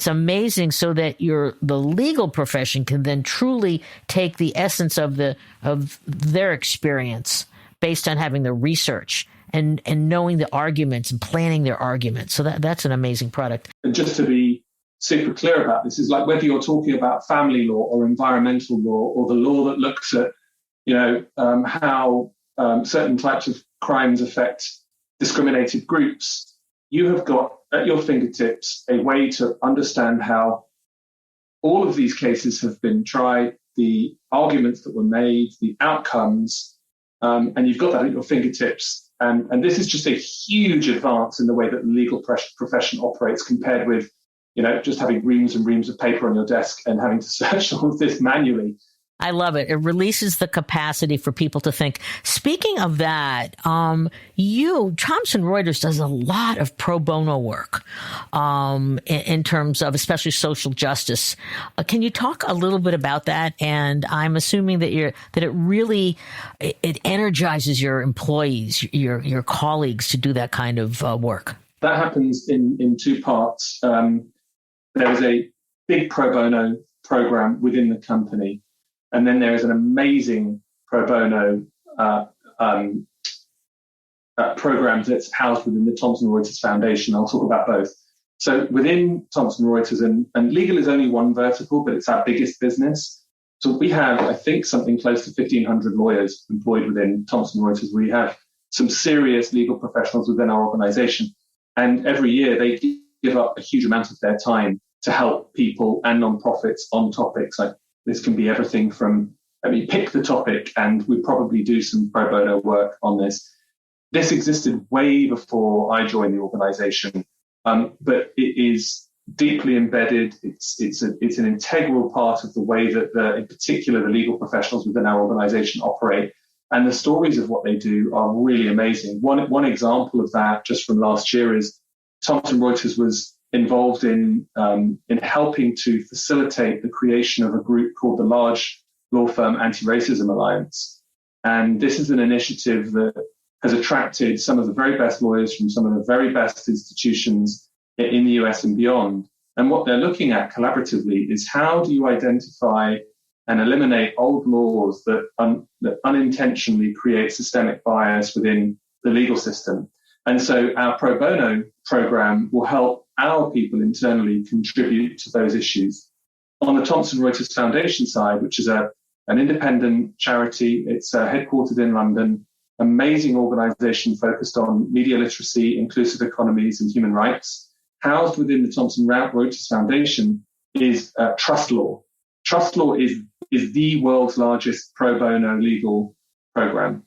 amazing, so that the legal profession can then truly take the essence of their experience based on having the research and knowing the arguments and planning their arguments. So that's an amazing product. And just to be super clear about this, is like whether you're talking about family law or environmental law, or the law that looks at how certain types of crimes affect discriminated groups, you have got at your fingertips a way to understand how all of these cases have been tried, the arguments that were made, the outcomes, and you've got that at your fingertips. And this is just a huge advance in the way that the legal profession operates compared with, just having reams and reams of paper on your desk and having to search all of this manually. I love it. It releases the capacity for people to think. Speaking of that, Thomson Reuters does a lot of pro bono work in terms of especially social justice. Can you talk a little bit about that? And I'm assuming that it really energizes your employees, your colleagues to do that kind of work. That happens in two parts. There is a big pro bono program within the company. And then there is an amazing pro bono program that's housed within the Thomson Reuters Foundation. I'll talk about both. So within Thomson Reuters, and legal is only one vertical, but it's our biggest business. So we have, I think, something close to 1,500 lawyers employed within Thomson Reuters. We have some serious legal professionals within our organization. And every year they give up a huge amount of their time to help people and nonprofits on topics like this. Can be everything from, pick the topic and we probably do some pro bono work on this. This existed way before I joined the organization, but it is deeply embedded. It's an integral part of the way that in particular, the legal professionals within our organization operate. And the stories of what they do are really amazing. One example of that just from last year is Thomson Reuters was involved in helping to facilitate the creation of a group called the Large Law Firm Anti-Racism Alliance. And this is an initiative that has attracted some of the very best lawyers from some of the very best institutions in the US and beyond. And what they're looking at collaboratively is how do you identify and eliminate old laws that unintentionally create systemic bias within the legal system. And so our pro bono program will help our people internally contribute to those issues. On the Thomson Reuters Foundation side, which is an independent charity, it's headquartered in London, amazing organization focused on media literacy, inclusive economies, and human rights. Housed within the Thomson Reuters Foundation is trust law. Trust law is the world's largest pro bono legal program.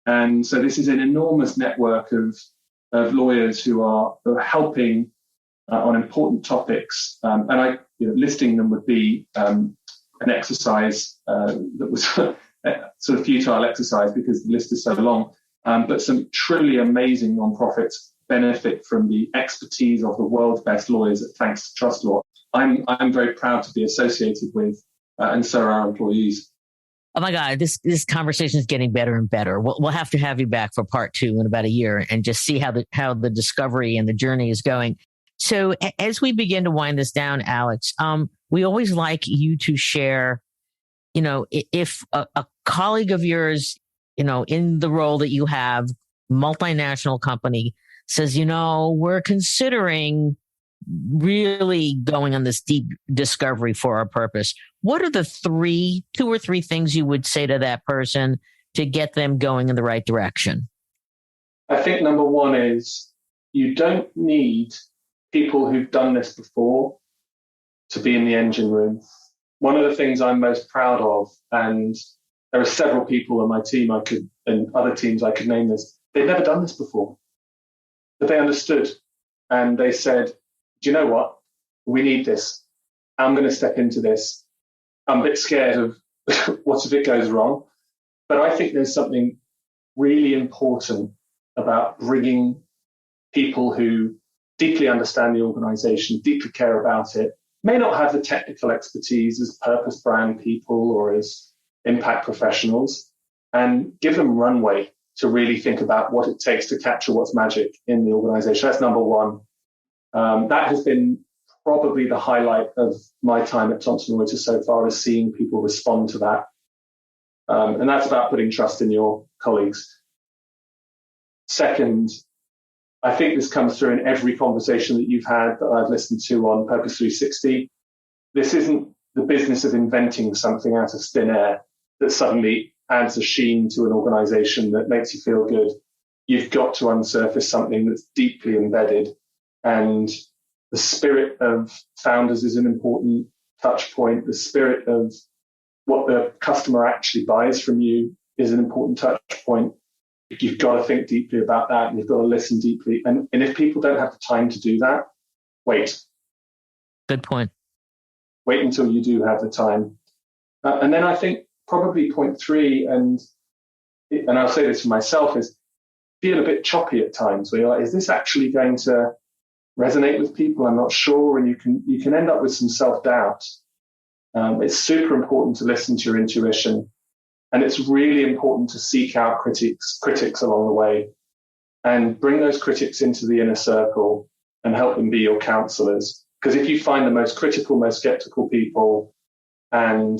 And so this is an enormous network of lawyers who are helping on important topics. And listing them would be an exercise that was sort of futile exercise because the list is so long. But some truly amazing nonprofits benefit from the expertise of the world's best lawyers thanks to trust law. I'm very proud to be associated with, and so are our employees. Oh my God, this conversation is getting better and better. We'll have to have you back for part 2 in about a year and just see how the discovery and the journey is going. So as we begin to wind this down, Alex, we always like you to share, if a colleague of yours, in the role that you have, multinational company, says, we're considering really going on this deep discovery for our purpose. What are the 2 or 3 things you would say to that person to get them going in the right direction? I think number one is you don't need people who've done this before to be in the engine room. One of the things I'm most proud of, and there are several people on my team and other teams I could name this, they've never done this before, but they understood and they said, do you know what? We need this. I'm going to step into this. I'm a bit scared of what if it goes wrong, but I think there's something really important about bringing people who deeply understand the organization, deeply care about it, may not have the technical expertise as purpose brand people or as impact professionals, and give them runway to really think about what it takes to capture what's magic in the organization. That's number one. That has been probably the highlight of my time at Thomson Reuters so far, is seeing people respond to that. And that's about putting trust in your colleagues. Second, I think this comes through in every conversation that you've had that I've listened to on Purpose 360. This isn't the business of inventing something out of thin air that suddenly adds a sheen to an organization that makes you feel good. You've got to unsurface something that's deeply embedded. And the spirit of founders is an important touch point. The spirit of what the customer actually buys from you is an important touch point. You've got to think deeply about that, and you've got to listen deeply. And if people don't have the time to do that, wait. Good point. Wait until you do have the time. And then I think probably point 3, and I'll say this for myself, is feel a bit choppy at times where you're like, is this actually going to resonate with people? I'm not sure. And you can end up with some self-doubt. It's super important to listen to your intuition. And it's really important to seek out critics along the way and bring those critics into the inner circle and help them be your counselors. Because if you find the most critical, most skeptical people and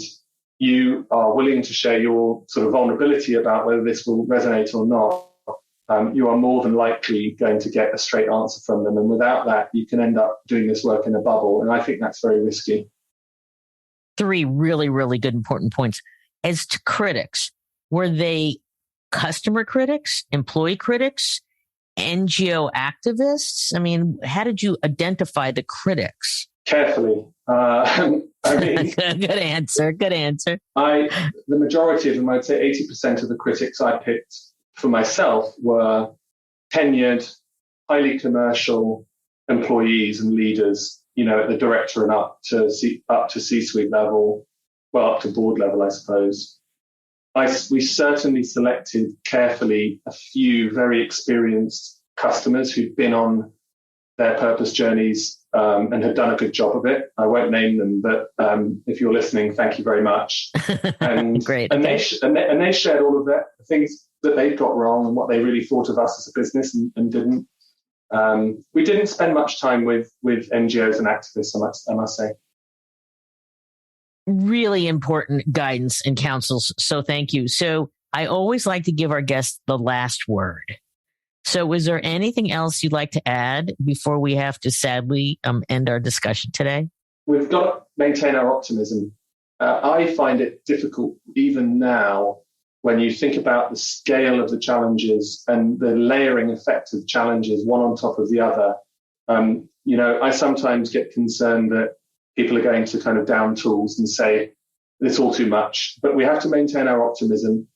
you are willing to share your sort of vulnerability about whether this will resonate or not, you are more than likely going to get a straight answer from them. And without that, you can end up doing this work in a bubble. And I think that's very risky. 3 really, really good, important points. As to critics, were they customer critics, employee critics, NGO activists? I mean, how did you identify the critics? Carefully. I mean, good answer. The majority of them, I'd say 80% of the critics I picked for myself were tenured, highly commercial employees and leaders, at the director and up to C-suite level, well, up to board level, I suppose. We certainly selected carefully a few very experienced customers who'd been on their purpose journeys and had done a good job of it. I won't name them, but if you're listening, thank you very much. And great. And they shared all of the things that they got wrong and what they really thought of us as a business and didn't. We didn't spend much time with NGOs and activists, I must say. Really important guidance and counsels. So thank you. So I always like to give our guests the last word. So is there anything else you'd like to add before we have to sadly end our discussion today? We've got to maintain our optimism. I find it difficult even now when you think about the scale of the challenges and the layering effect of challenges, one on top of the other. I sometimes get concerned that people are going to kind of down tools and say, it's all too much. But we have to maintain our optimism.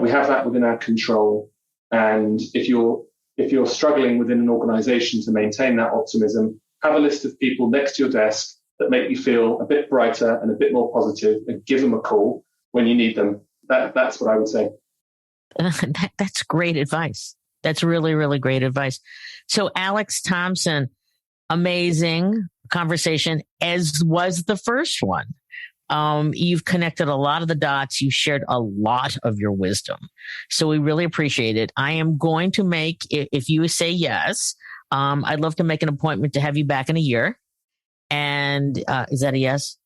We have that within our control. And if you're struggling within an organization to maintain that optimism, have a list of people next to your desk that make you feel a bit brighter and a bit more positive, and give them a call when you need them. That's what I would say. That's great advice. That's really, really great advice. So Alex Thompson, amazing conversation, as was the first one. You've connected a lot of the dots. You shared a lot of your wisdom. So we really appreciate it. I am going to make, if you say yes, I'd love to make an appointment to have you back in a year. And is that a yes?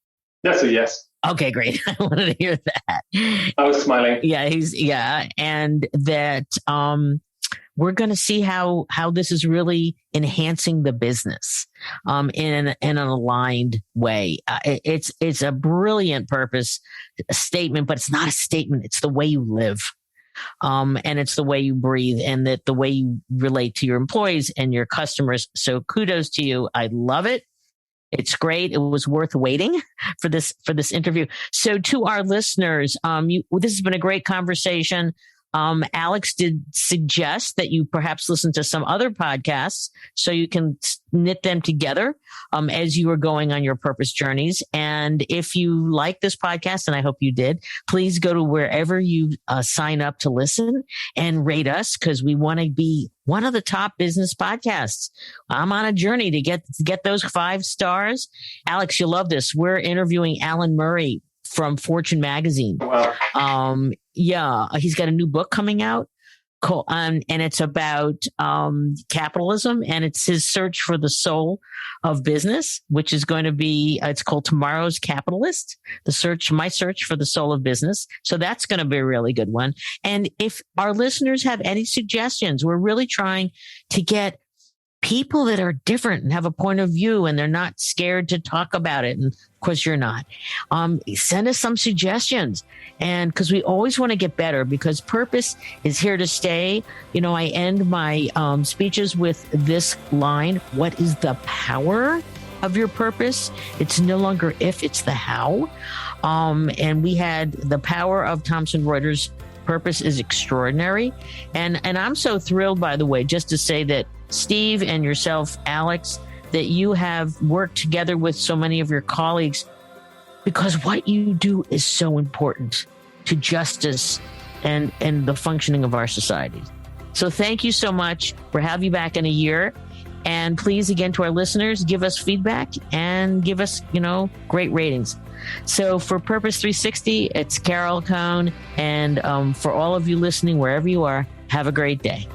That's a yes. Okay, great. I wanted to hear that. I was smiling. Yeah. And that we're going to see how this is really enhancing the business in an aligned way. It's a brilliant purpose statement, but it's not a statement. It's the way you live. And it's the way you breathe, and that the way you relate to your employees and your customers. So kudos to you. I love it. It's great. It was worth waiting for this interview. So to our listeners, this has been a great conversation. Alex did suggest that you perhaps listen to some other podcasts so you can knit them together as you are going on your purpose journeys. And if you like this podcast, and I hope you did, please go to wherever you sign up to listen and rate us, because we want to be one of the top business podcasts. I'm on a journey to get those 5 stars. Alex, you'll love this. We're interviewing Alan Murray from Fortune magazine. Wow. He's got a new book coming out, and it's about capitalism, and it's his search for the soul of business, which is going to be, it's called Tomorrow's Capitalist, my search for the soul of business. So that's going to be a really good one. And if our listeners have any suggestions, we're really trying to get people that are different and have a point of view, and they're not scared to talk about it. And of course you're not. Send us some suggestions. And because we always want to get better, because purpose is here to stay. I end my speeches with this line: what is the power of your purpose? It's no longer if, it's the how. And we had the power of Thomson Reuters purpose is extraordinary. And I'm so thrilled, by the way, just to say that Steve and yourself, Alex, that you have worked together with so many of your colleagues, because what you do is so important to justice and the functioning of our society. So thank you so much. We'll have you back in a year. And please, again, to our listeners, give us feedback and give us, great ratings. So for Purpose 360, it's Carol Cohn. And for all of you listening, wherever you are, have a great day.